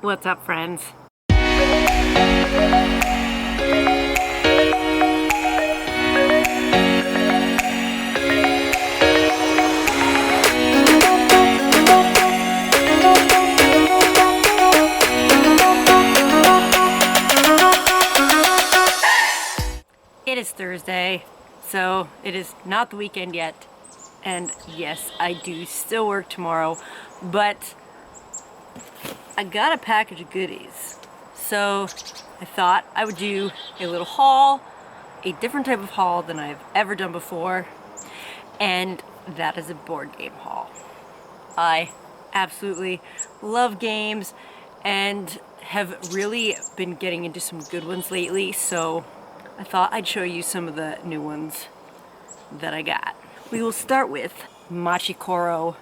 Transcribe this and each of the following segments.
What's up, friends? It is Thursday, so it is not the weekend yet. And yes, I do still work tomorrow, but I got a package of goodies. So I thought I would do a little haul, a different type of haul than I've ever done before, and that is a board game haul. I absolutely love games and have really been getting into some good ones lately, so I thought I'd show you some of the new ones that I got. We will start with Machi Koro.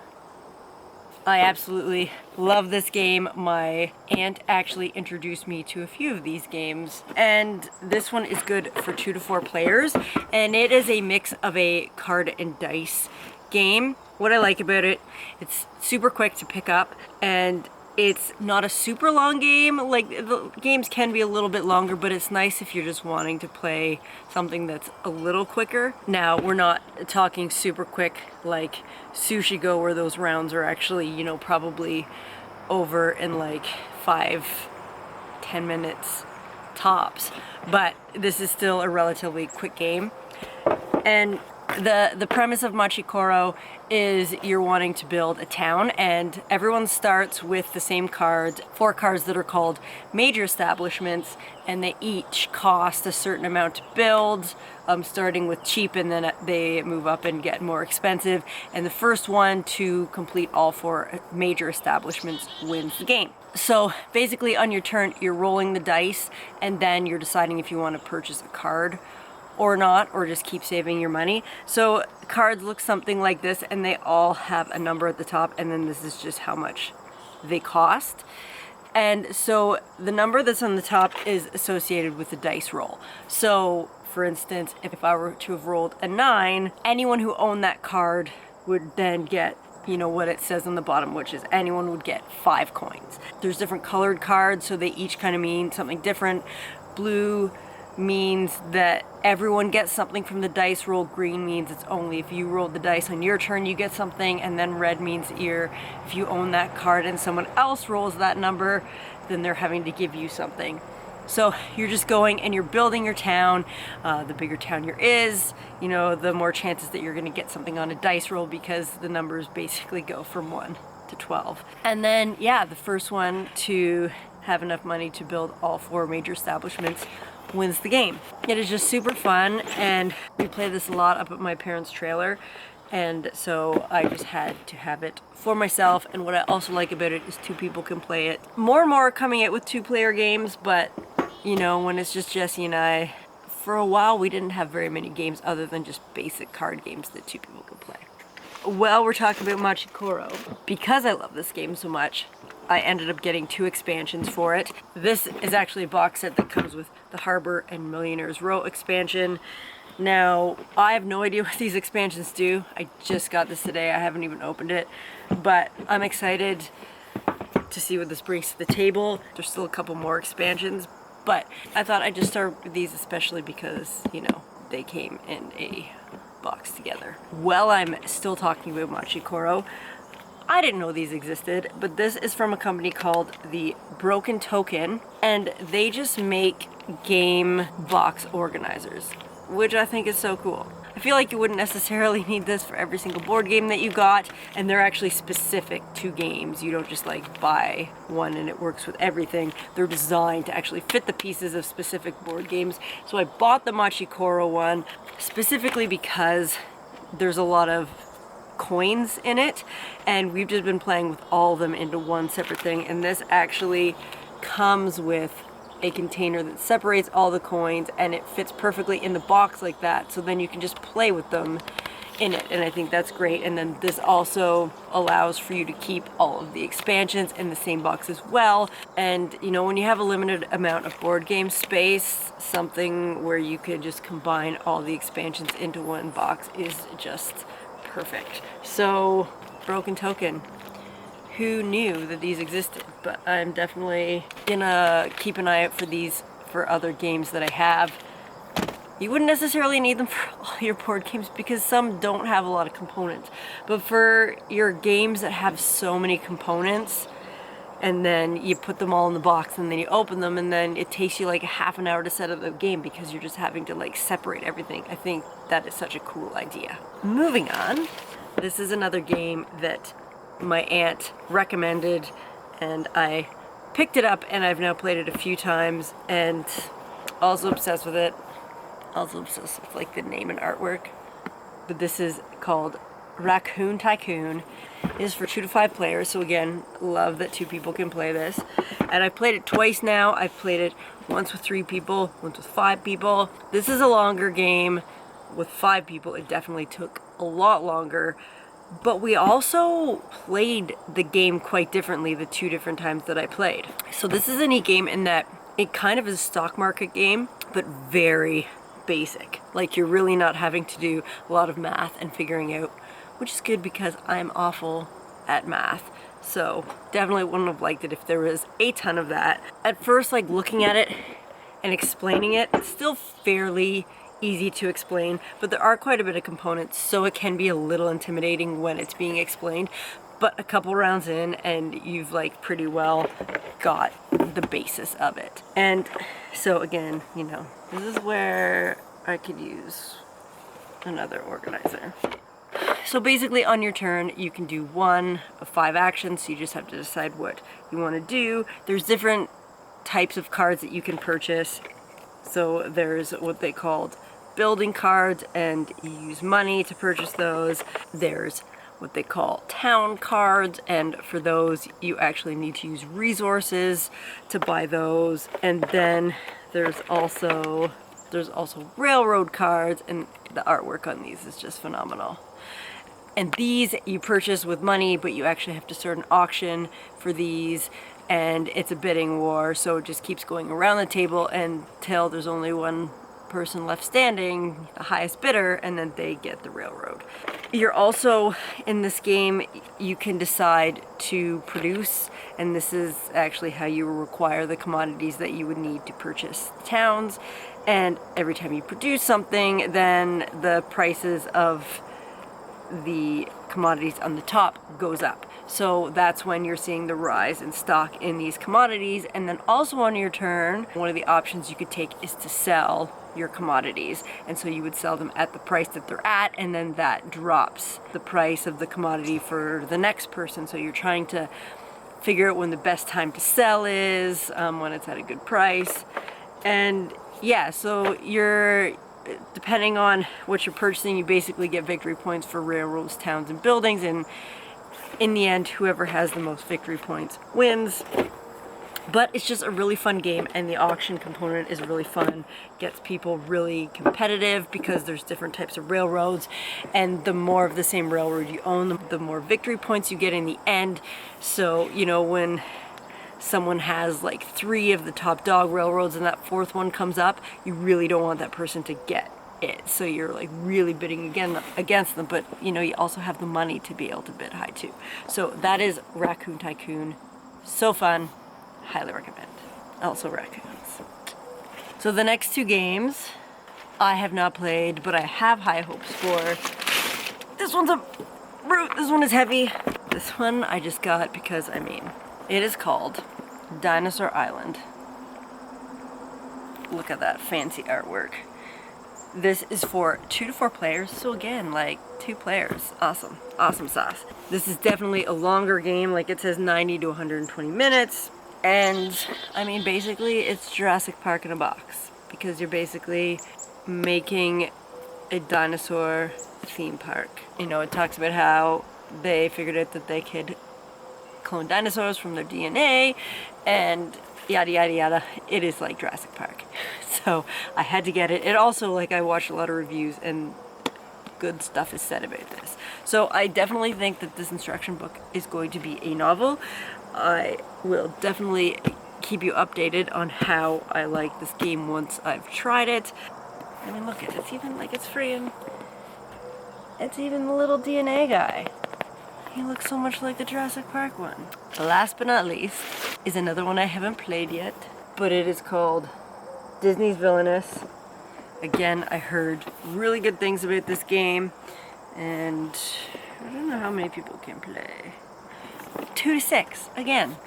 I absolutely love this game. My aunt actually introduced me to a few of these games, and this one is good for 2 to 4 players, and it is a mix of a card and dice game. What I like about it, it's super quick to pick up, and it's not a super long game. Like, the games can be a little bit longer, but it's nice if you're just wanting to play something that's a little quicker. Now, we're not talking super quick like Sushi Go, where those rounds are actually, you know, probably over in like 5-10 minutes tops. But this is still a relatively quick game. And the premise of Machi Koro is you're wanting to build a town, and everyone starts with the same cards, 4 cards that are called major establishments, and they each cost a certain amount to build, starting with cheap, and then they move up and get more expensive, and the first one to complete all 4 major establishments wins the game. So basically on your turn, you're rolling the dice, and then you're deciding if you want to purchase a card or not, or just keep saving your money. So cards look something like this, and they all have a number at the top, and then this is just how much they cost. And so the number that's on the top is associated with the dice roll. So for instance, if I were to have rolled a 9, anyone who owned that card would then get, you know, what it says on the bottom, which is anyone would get 5 coins. There's different colored cards, so they each kind of mean something different. Blue means that everyone gets something from the dice roll. Green means it's only if you rolled the dice on your turn you get something, and then red means if you own that card and someone else rolls that number, then they're having to give you something. So you're just going and you're building your town. The bigger town your is, you know, the more chances that you're going to get something on a dice roll, because the numbers basically go from 1 to 12. And then, yeah, the first one to have enough money to build all 4 major establishments wins the game. It is just super fun, and we play this a lot up at my parents' trailer, and so I just had to have it for myself. And what I also like about it is 2 people can play it. More and more are coming out with 2-player games, but you know, when it's just Jesse and I, for a while we didn't have very many games other than just basic card games that 2 people could play. Well, we're talking about Machi Koro. Because I love this game so much, I ended up getting 2 expansions for it. This is actually a box set that comes with the Harbor and Millionaire's Row expansion. Now, I have no idea what these expansions do. I just got this today. I haven't even opened it, but I'm excited to see what this brings to the table. There's still a couple more expansions, but I thought I'd just start with these, especially because, you know, they came in a box together. Well, I'm still talking about Machi Koro. I didn't know these existed, but this is from a company called the Broken Token, and they just make game box organizers, which I think is so cool. I feel like you wouldn't necessarily need this for every single board game that you got, and they're actually specific to games. You don't just like buy one and it works with everything. They're designed to actually fit the pieces of specific board games. So I bought the Machi Koro one specifically because there's a lot of coins in it, and we've just been playing with all of them into one separate thing, and this actually comes with a container that separates all the coins, and it fits perfectly in the box like that, so then you can just play with them in it, and I think that's great. And then this also allows for you to keep all of the expansions in the same box as well. And you know, when you have a limited amount of board game space, something where you can just combine all the expansions into one box is just perfect. So Broken Token, who knew that these existed? But I'm definitely gonna keep an eye out for these for other games that I have. You wouldn't necessarily need them for all your board games because some don't have a lot of components. But for your games that have so many components, and then you put them all in the box and then you open them and then it takes you like a half an hour to set up the game because you're just having to like separate everything. I think that is such a cool idea. Moving on, this is another game that my aunt recommended and I picked it up and I've now played it a few times and also obsessed with it. Also obsessed with like the name and artwork. But this is called Raccoon Tycoon. It is for 2 to 5 players, so again, love that 2 people can play this. And I've played it twice now. I've played it once with 3 people, once with 5 people. This is a longer game. With 5 people, it definitely took a lot longer. But we also played the game quite differently the 2 different times that I played. So this is a neat game in that it kind of is a stock market game, but very basic. Like you're really not having to do a lot of math and figuring out, which is good because I'm awful at math. So definitely wouldn't have liked it if there was a ton of that. At first, like looking at it and explaining it, it's still fairly easy to explain, but there are quite a bit of components, so it can be a little intimidating when it's being explained. But a couple rounds in and you've like pretty well got the basis of it. And so again, you know, this is where I could use another organizer. So basically on your turn, you can do 1 of 5 actions, so you just have to decide what you want to do. There's different types of cards that you can purchase. So there's what they called building cards, and you use money to purchase those. There's what they call town cards, and for those you actually need to use resources to buy those. And then there's also railroad cards, and the artwork on these is just phenomenal. And these you purchase with money, but you actually have to start an auction for these, and it's a bidding war, so it just keeps going around the table until there's only one person left standing, the highest bidder, and then they get the railroad. You're also, in this game, you can decide to produce, and this is actually how you require the commodities that you would need to purchase towns. And every time you produce something, then the prices of the commodities on the top goes up. So that's when you're seeing the rise in stock in these commodities. And then also on your turn, one of the options you could take is to sell your commodities. And so you would sell them at the price that they're at, and then that drops the price of the commodity for the next person. So you're trying to figure out when the best time to sell is, when it's at a good price. And yeah, so depending on what you're purchasing, you basically get victory points for railroads, towns, and buildings, and in the end, whoever has the most victory points wins. But it's just a really fun game, and the auction component is really fun. Gets people really competitive because there's different types of railroads, and the more of the same railroad you own, the more victory points you get in the end. So, you know, when someone has like 3 of the top dog railroads and that 4th one comes up, you really don't want that person to get it. So you're like really bidding against them, but you know, you also have the money to be able to bid high too. So that is Raccoon Tycoon. So fun. Highly recommend. Also raccoons. So the next 2 games I have not played, but I have high hopes for. This one's a brute. This one is heavy. This one I just got because, I mean, it is called Dinosaur Island. Look at that fancy artwork. This is for 2 to 4 players, so again, like 2 players. Awesome. Awesome sauce. This is definitely a longer game, like it says 90 to 120 minutes. And I mean, basically it's Jurassic Park in a box, because you're basically making a dinosaur theme park. You know, it talks about how they figured out that they could clone dinosaurs from their DNA and yada yada yada. It is like Jurassic Park. So I had to get it. It also, like, I watched a lot of reviews and good stuff is said about this. So I definitely think that this instruction book is going to be a novel. I will definitely keep you updated on how I like this game once I've tried it. I mean, look at it. It's even like it's even the little DNA guy. He looks so much like the Jurassic Park one. Last but not least is another one I haven't played yet, but it is called Disney's Villainous. Again, I heard really good things about this game, and I don't know how many people can play. 2 to 6, again.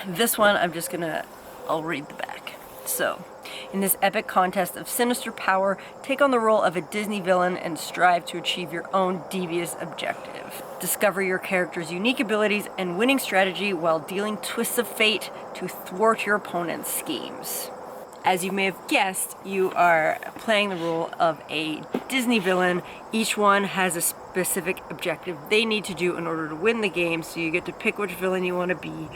This one, I'll read the back. So, in this epic contest of sinister power, take on the role of a Disney villain and strive to achieve your own devious objective. Discover your character's unique abilities and winning strategy while dealing twists of fate to thwart your opponent's schemes. As you may have guessed, you are playing the role of a Disney villain. Each one has a specific objective they need to do in order to win the game, so you get to pick which villain you want to be.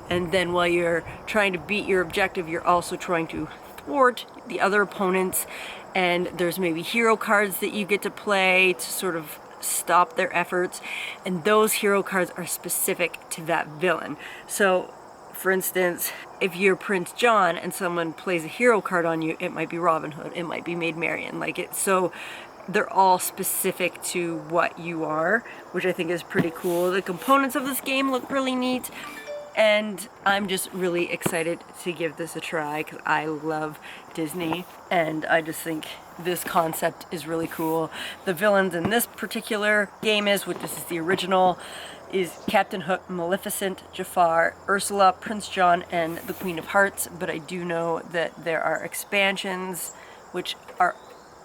And then while you're trying to beat your objective, you're also trying to thwart the other opponents. And there's maybe hero cards that you get to play to sort of stop their efforts. And those hero cards are specific to that villain. So, for instance, if you're Prince John and someone plays a hero card on you, it might be Robin Hood, it might be Maid Marian, so they're all specific to what you are, which I think is pretty cool. The components of this game look really neat, and I'm just really excited to give this a try because I love Disney, and I just think this concept is really cool. The villains in this particular game which this is the original, is Captain Hook, Maleficent, Jafar, Ursula, Prince John, and the Queen of Hearts, but I do know that there are expansions which are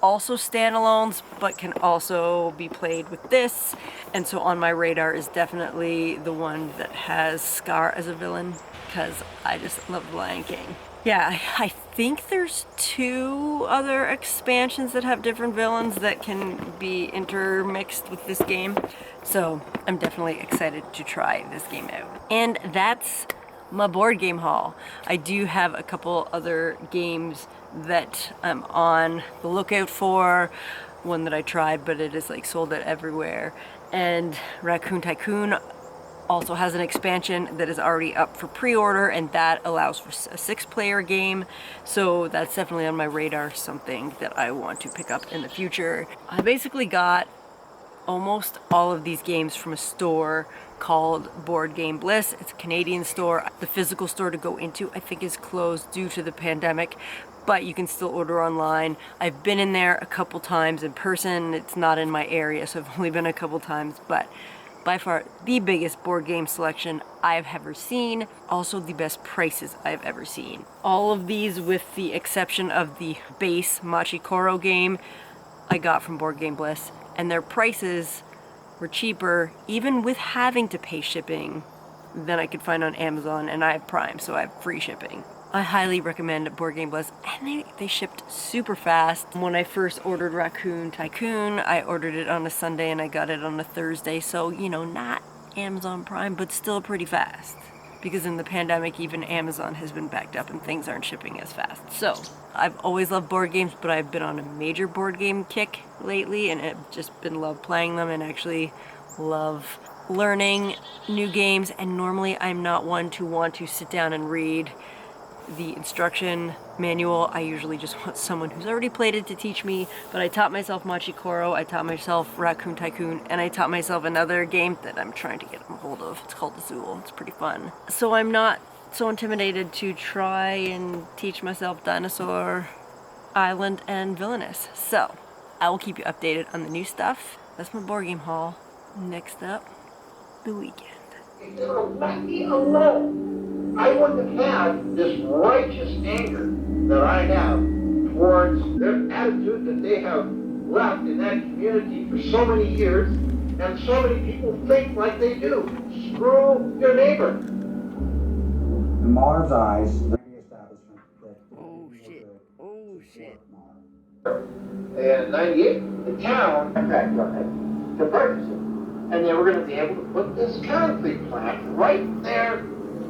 also standalones, but can also be played with this, and so on my radar is definitely the one that has Scar as a villain, because I just love The Lion King. Yeah, I think there's 2 other expansions that have different villains that can be intermixed with this game. So I'm definitely excited to try this game out. And that's my board game haul. I do have a couple other games that I'm on the lookout for. One that I tried, but it is sold out everywhere. And Raccoon Tycoon also has an expansion that is already up for pre-order, and that allows for a 6-player game, so that's definitely on my radar, something that I want to pick up in the future. I basically got almost all of these games from a store called Board Game Bliss. It's a Canadian store. The physical store to go into, I think, is closed due to the pandemic, but you can still order online. I've been in there a couple times in person. It's not in my area, so I've only been a couple times, but by far the biggest board game selection I've ever seen. Also the best prices I've ever seen. All of these, with the exception of the base Machi Koro game, I got from Board Game Bliss, and their prices were cheaper, even with having to pay shipping, than I could find on Amazon, and I have Prime, so I have free shipping. I highly recommend Board Game Bliss, and they shipped super fast. When I first ordered Raccoon Tycoon, I ordered it on a Sunday and I got it on a Thursday, so, not Amazon Prime, but still pretty fast. Because in the pandemic, even Amazon has been backed up and things aren't shipping as fast. So, I've always loved board games, but I've been on a major board game kick lately, and I've just been love playing them and actually love learning new games. And normally I'm not one to want to sit down and read the instruction manual. I usually just want someone who's already played it to teach me, but I taught myself Machi Koro, I taught myself Raccoon Tycoon, and I taught myself another game that I'm trying to get a hold of. It's called Azul. It's pretty fun. So I'm not so intimidated to try and teach myself Dinosaur Island and Villainous. So I will keep you updated on the new stuff. That's my board game haul. Next up, the weekend. Let me alone. I wouldn't have had this righteous anger that I have towards their attitude that they have left in that community for so many years, and so many people think like they do. Screw your neighbor. In Mars' eyes, the establishment that Oh shit. In 98, the town contracted to purchase it. And they were going to be able to put this concrete plant right there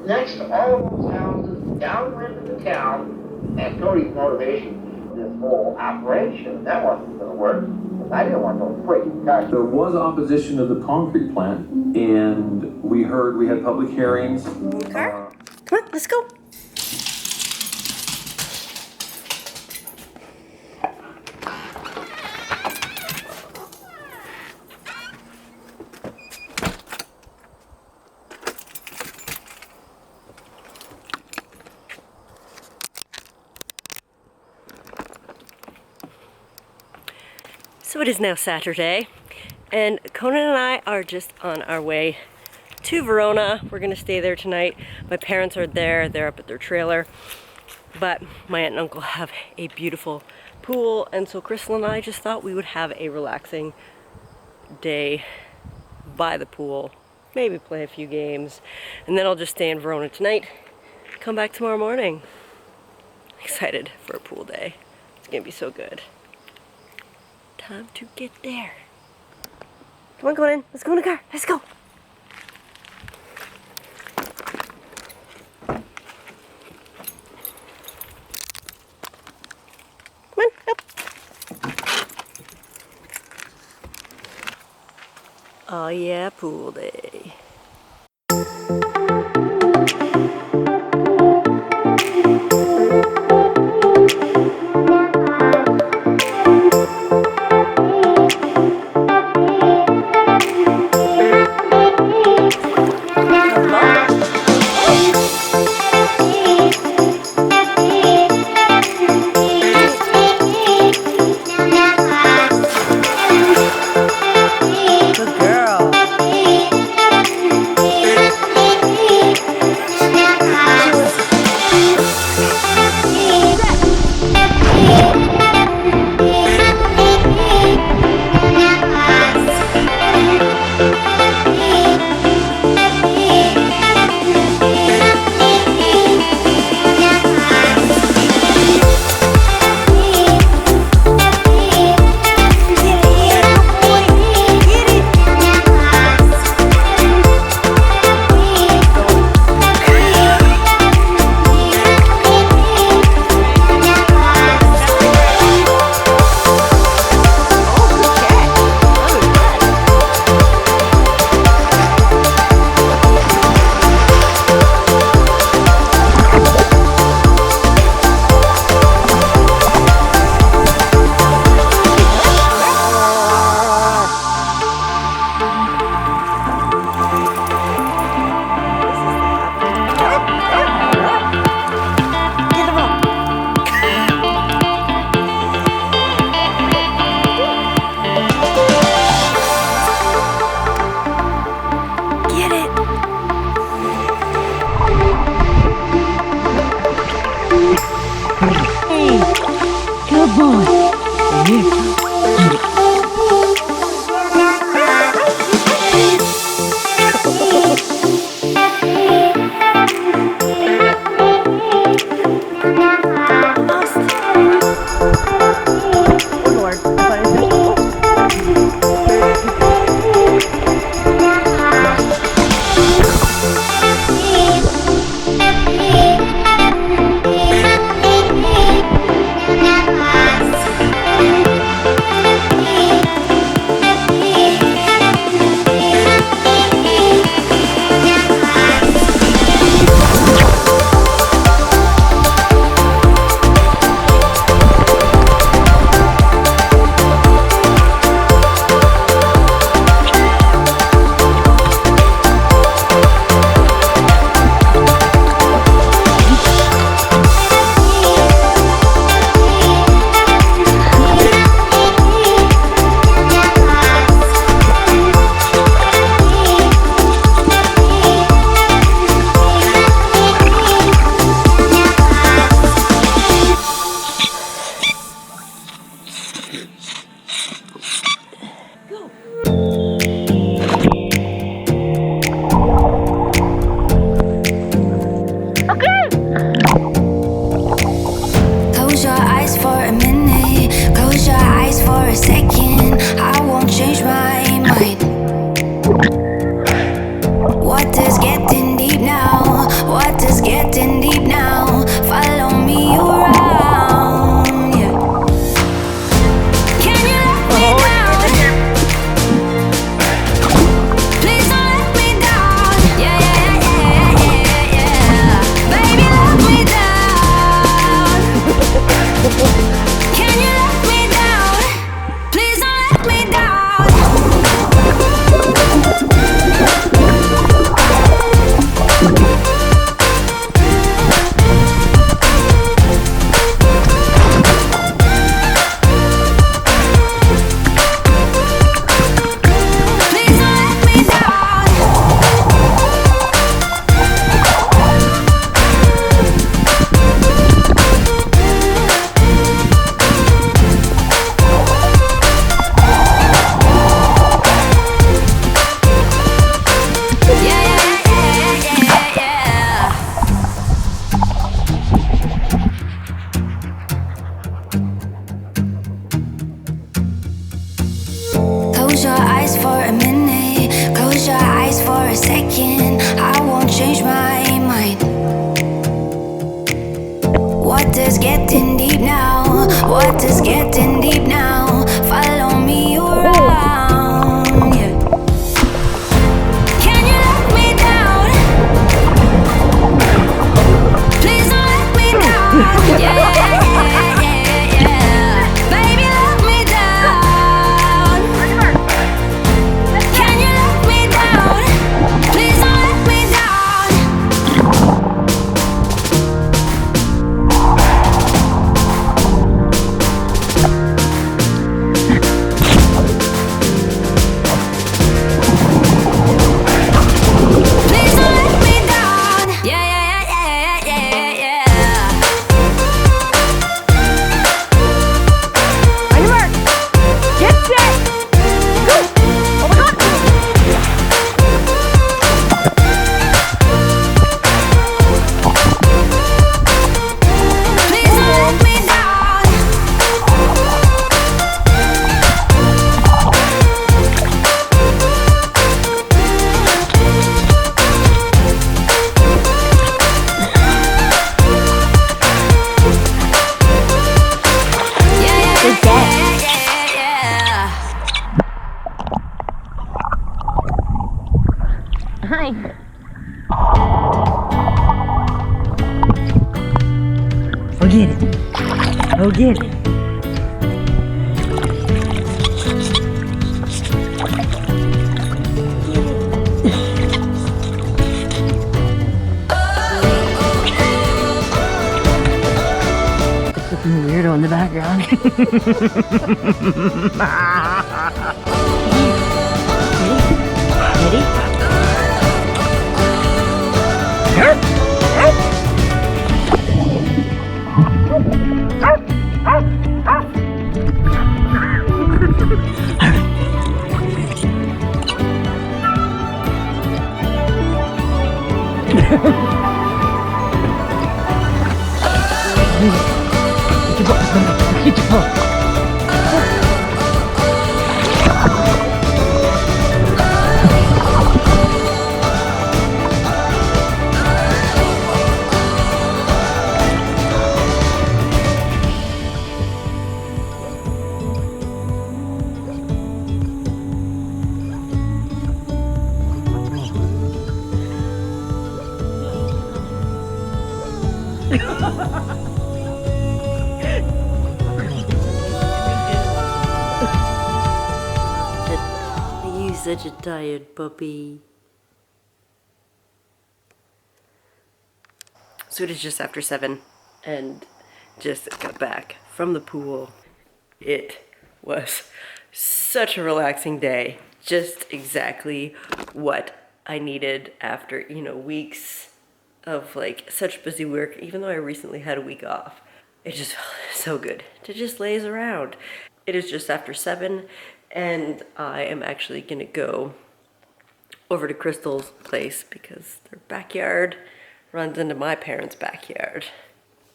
next to all of those houses downwind of the town. And Cody's motivation, this whole operation, that wasn't going to work. I didn't want no freaking cars. There was opposition to the concrete plant, and we had public hearings. Okay. Come on, let's go. So it is now Saturday, and Conan and I are just on our way to Verona. We're gonna stay there tonight. My parents are there, they're up at their trailer, but my aunt and uncle have a beautiful pool, and so Krystal and I just thought we would have a relaxing day by the pool, maybe play a few games, and then I'll just stay in Verona tonight, come back tomorrow morning. Excited for a pool day. It's gonna be so good. Time to get there. Come on, Conan. Let's go in the car. Let's go. Come on, up. Oh yeah, pool day. water's getting deep now. Follow me around, yeah. Can you let me down? Please don't let me down. Yeah. Baby, let me down. Can you let me down? Please don't let me down. Please don't let me down. Yeah. On your mark. Get set. Go. Oh my God. Please don't let me down. Yeah. Hi. Forget it. Forget it. Looking weirdo in the background. Ready? Get your ball. You such a tired puppy. So it is just after 7 and just got back from the pool. It was such a relaxing day. Just exactly what I needed after, weeks of like such busy work, even though I recently had a week off. It just felt so good to just laze around. It is just after 7 and I am actually gonna go over to Krystal's place because their backyard runs into my parents' backyard.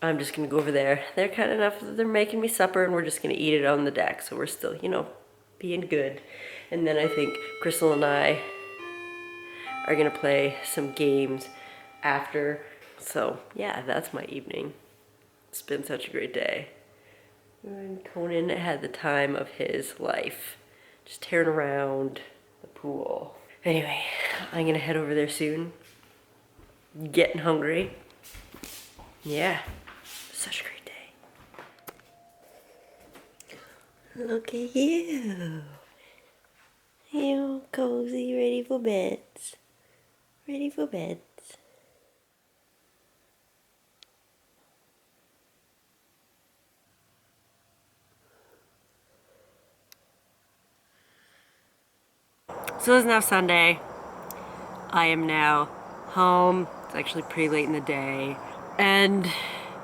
I'm just gonna go over there. They're kind enough that they're making me supper and we're just gonna eat it on the deck. So we're still, being good. And then I think Krystal and I are gonna play some games after. So yeah, that's my evening. It's been such a great day. And Conan had the time of his life. Just tearing around the pool. Anyway, I'm gonna head over there soon. Getting hungry. Yeah, such a great day. Look at you. You cozy, ready for beds. Ready for beds. So it's now Sunday. I am now home. It's actually pretty late in the day. And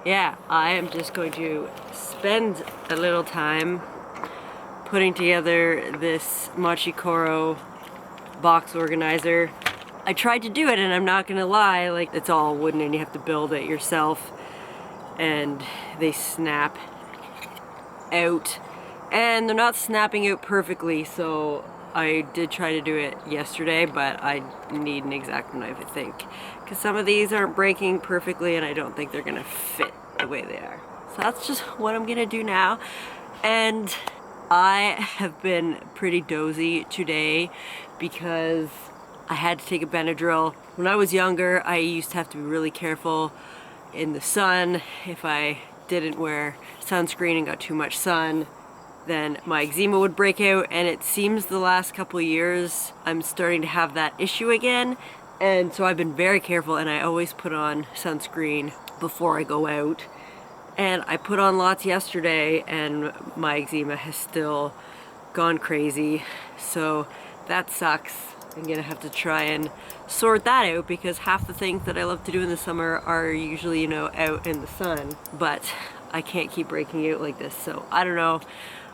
yeah, I am just going to spend a little time putting together this Machi Koro box organizer. I tried to do it and I'm not gonna lie, like it's all wooden and you have to build it yourself. And they snap out. And they're not snapping out perfectly, so I did try to do it yesterday, but I need an X-Acto knife, I think. Because some of these aren't breaking perfectly and I don't think they're gonna fit the way they are. So that's just what I'm gonna do now. And I have been pretty dozy today because I had to take a Benadryl. When I was younger, I used to have to be really careful in the sun. If I didn't wear sunscreen and got too much sun, then my eczema would break out, and it seems the last couple of years I'm starting to have that issue again. And so I've been very careful, and I always put on sunscreen before I go out. And I put on lots yesterday, and my eczema has still gone crazy. So that sucks. I'm gonna have to try and sort that out because half the things that I love to do in the summer are usually, you know, out in the sun. But I can't keep breaking out like this, so I don't know.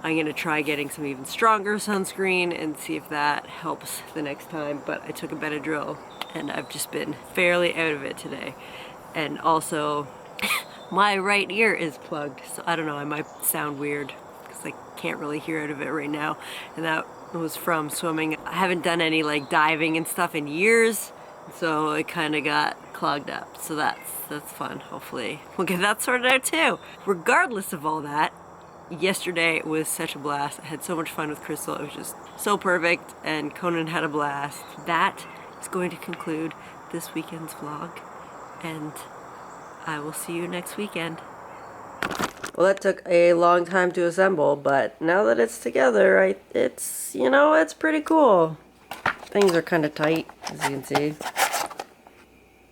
I'm gonna try getting some even stronger sunscreen and see if that helps the next time. But I took a Benadryl and I've just been fairly out of it today. And also, my right ear is plugged, so I don't know, I might sound weird because I can't really hear out of it right now. And that was from swimming. I haven't done any like diving and stuff in years, so it kind of got clogged up. So that's fun. Hopefully we'll get that sorted out too. Regardless of all that, yesterday was such a blast. I had so much fun with Krystal. It was just so perfect, and Conan had a blast. That is going to conclude this weekend's vlog, and I will see you next weekend. Well, that took a long time to assemble, but now that it's together, it's, you know, it's pretty cool. Things are kind of tight, as you can see.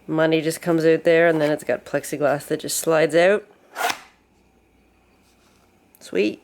Money just comes out there, and then it's got plexiglass that just slides out. Sweet.